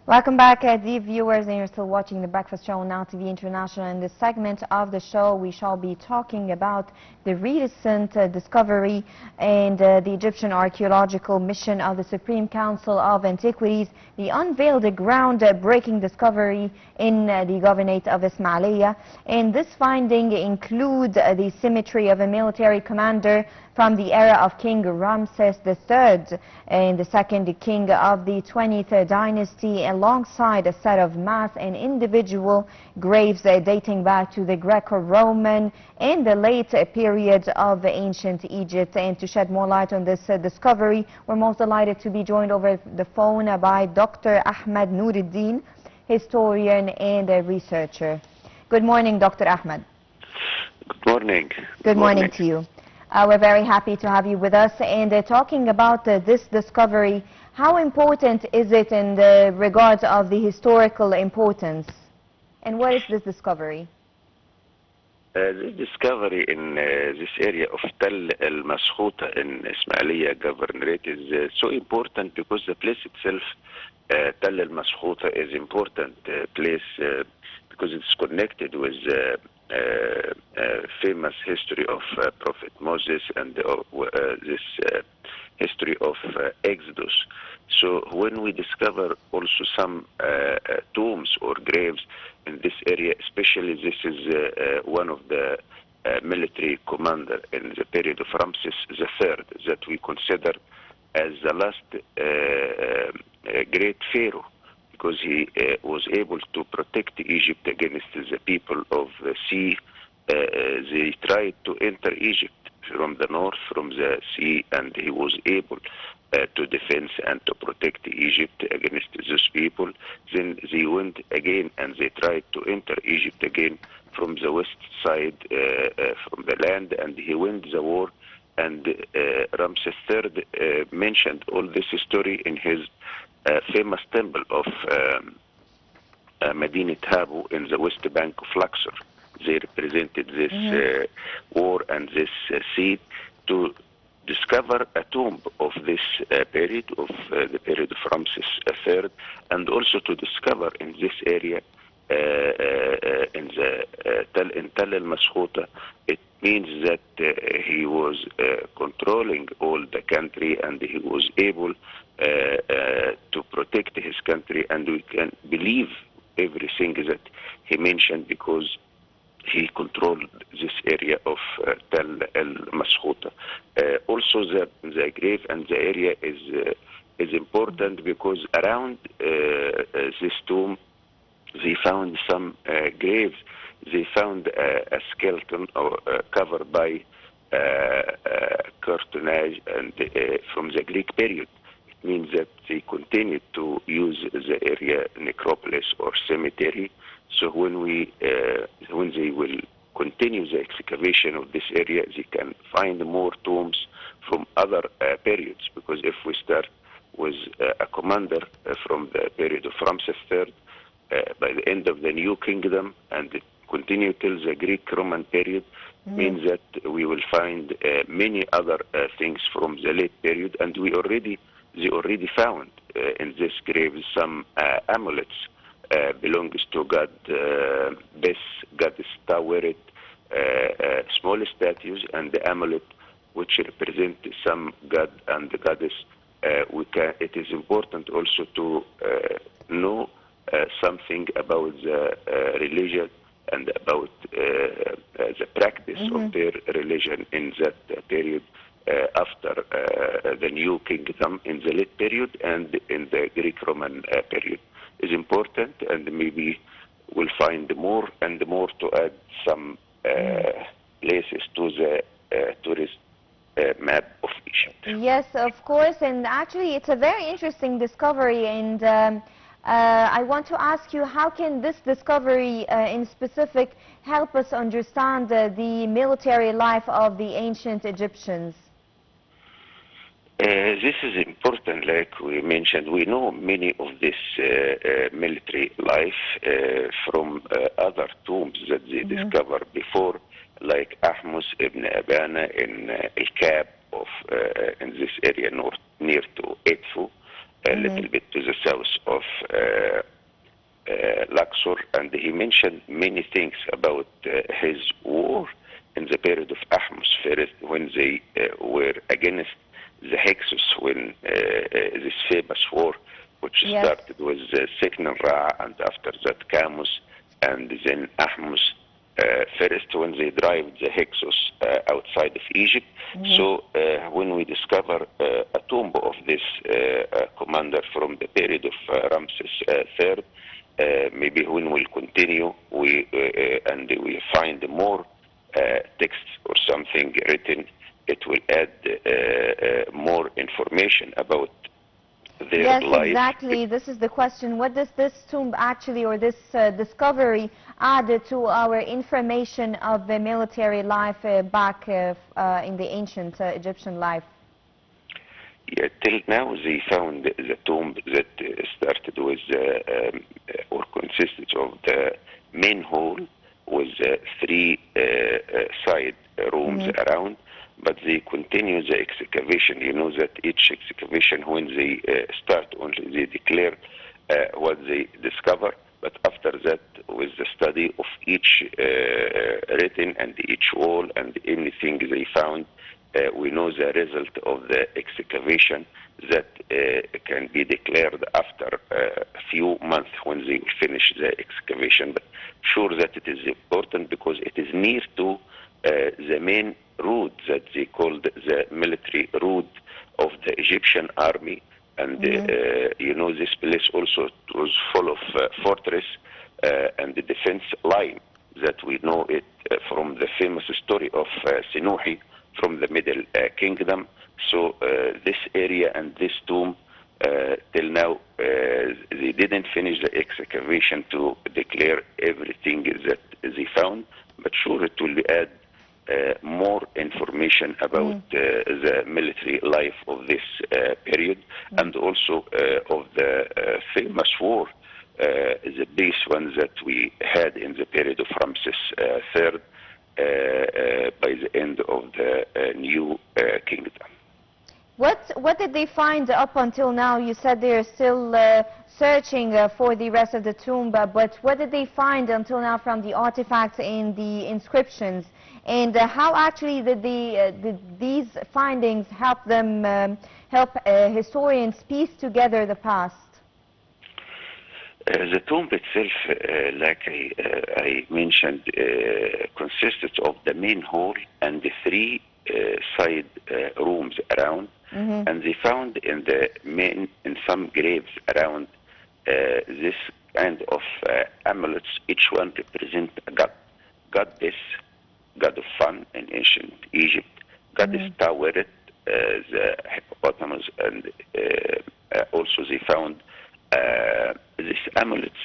Welcome back, dear viewers, and you're still watching The Breakfast Show on Now TV International. In this segment of the show, we shall be talking about the recent discovery and the Egyptian archaeological mission of the Supreme Council of Antiquities. They unveiled a groundbreaking discovery in the governorate of Ismailia, and this finding includes the symmetry of a military commander from the era of King Ramses III and the second king of the 20th dynasty, alongside a set of mass and individual graves dating back to the Greco-Roman and the late period of ancient Egypt. And to shed more light on this discovery, we're most delighted to be joined over the phone by Dr. Ahmed Nour, historian and a researcher. Good morning, Dr. Ahmed. Good morning. Good morning to you. We're very happy to have you with us. And talking about this discovery, how important is it in the regards of the historical importance? And what is this discovery? This discovery in this area of Tell el-Maskhouta in Ismailia Governorate is so important because the place itself, Tell el-Maskhouta, is important place because it's connected with famous history of Prophet Moses and this history of Exodus. So when we discover also some tombs or graves in this area, especially this is one of the military commander in the period of Ramses III that we consider as the last great pharaoh, because he was able to protect Egypt against the people of the sea. They tried to enter Egypt from the north, from the sea, and he was able to defend and to protect Egypt against those people. Then they went again and they tried to enter Egypt again from the west side, from the land, and he won the war. And Ramses III mentioned all this story in his famous temple of Medinat Habu in the west bank of Luxor. They represented this war and this siege to discover a tomb of this period, of the period of Ramses III, and also to discover in this area, in Tell el-Maskhouta, it means that he was controlling all the country and he was able to protect his country, and we can believe everything that he mentioned because he controlled this area of Tell el-Maskhouta. Also the grave and the area is important because around this tomb they found some graves. They found a skeleton covered by cartonnage and from the Greek period. It means that they continued to use the area necropolis or cemetery. So when they will continue the excavation of this area, they can find more tombs from other periods. Because if we start with a commander from the period of Ramses III, by the end of the New Kingdom, and continue till the Greek-Roman period, means that we will find many other things from the late period, and they already found in this grave some amulets belongs to God Bes, goddess Taweret, small statues, and the amulet which represent some god and the goddess. It is important also to know something about the religion and about the practice of their religion in that period after the New Kingdom in the late period and in the Greek-Roman period. Is important, and maybe we'll find more and more to add some places to the tourist map of Egypt. Yes, of course, and actually it's a very interesting discovery, and I want to ask you, how can this discovery in specific help us understand the military life of the ancient Egyptians? This is important, like we mentioned. We know many of this military life from other tombs that they discovered before, like Ahmus ibn Abana in El-Kab of in this area near to Edfu, a little bit to the south of Luxor, and he mentioned many things about his war in the period of Ahmose first, when they were against the Hyksos, when this famous war, which started with Seknen Ra, and after that Camus, and then Ahmose first, when they drive the Hyksos outside of Egypt. So when we discover a tomb of this commander from the period of Ramses III, maybe when we'll continue, and we find more texts or something written, it will add more information about their life. Yes, exactly. This is the question. What does this tomb actually, or this discovery, add to our information of the military life back in the ancient Egyptian life? Yeah, till now they found the tomb that started with or consisted of the main hall with 3 side rooms around, but they continue the excavation. You know that each excavation, when they start, only they declare what they discover, but after that, with the study of each written and each wall and anything they found, we know the result of the excavation that can be declared after a few months when they finish the excavation. But sure that it is important because it is near to the main road that they called the military road of the Egyptian army. And you know, this place also was full of fortress and the defense line that we know it from the famous story of Sinuhi from the Middle Kingdom. So this area and this tomb, till now, they didn't finish the excavation to declare everything that they found, but sure it will add more information about the military life of this period, and also of the famous war, the biggest one that we had in the period of Ramses III, by the end of the new kingdom. What did they find up until now? You said they're still searching for the rest of the tomb, but what did they find until now from the artifacts and the inscriptions? And how actually did these findings help them, historians piece together the past? The tomb itself, like I mentioned, consisted of the main hall and the 3 side rooms around, and they found in some graves around this kind of amulets. Each one represents a goddess, god of fun in ancient Egypt, goddess Taweret, the hippopotamus, and also they found these amulets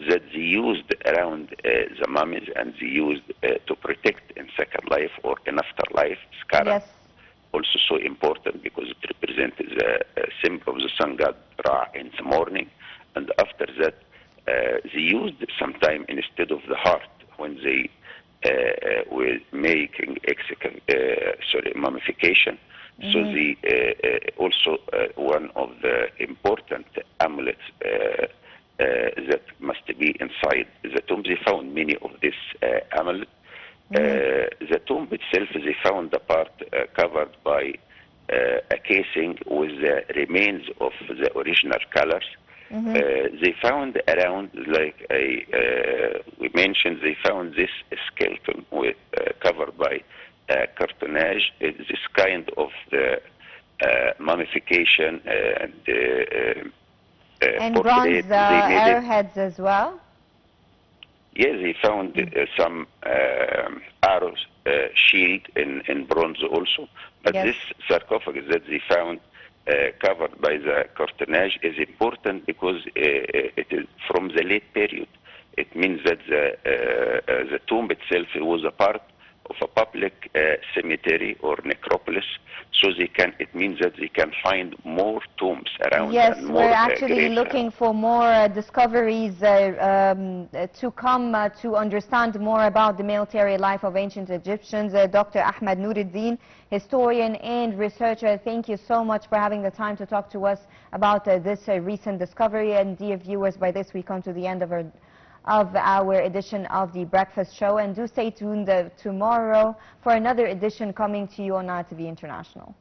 that they used around the mummies, and they used to protect in second life or in afterlife. Scarab, also so important because it represents the symbol of the sun god Ra in the morning, and after that they used sometime instead of the heart when they were making mummification. So the also one of the important amulets that must be inside the tomb. They found many of these amulets. The tomb itself, they found the part covered by a casing with the remains of the original colors. They found around, like we mentioned, they found this skeleton with covered by cartonnage. This kind of the mummification and bronze arrowheads as well. Yes, they found some arrows shield in bronze also. But this sarcophagus that they found covered by the cartonnage is important because it is from the late period. It means that the tomb itself was a part of a public cemetery or necropolis, so it means that they can find more tombs around. Yes, and more we're actually graves looking around. for more discoveries to come to understand more about the military life of ancient Egyptians. Dr. Ahmed Nour, historian and researcher, thank you so much for having the time to talk to us about this recent discovery. And dear viewers, by this we come to the end of our edition of the Breakfast Show. And do stay tuned tomorrow for another edition coming to you on Now TV International.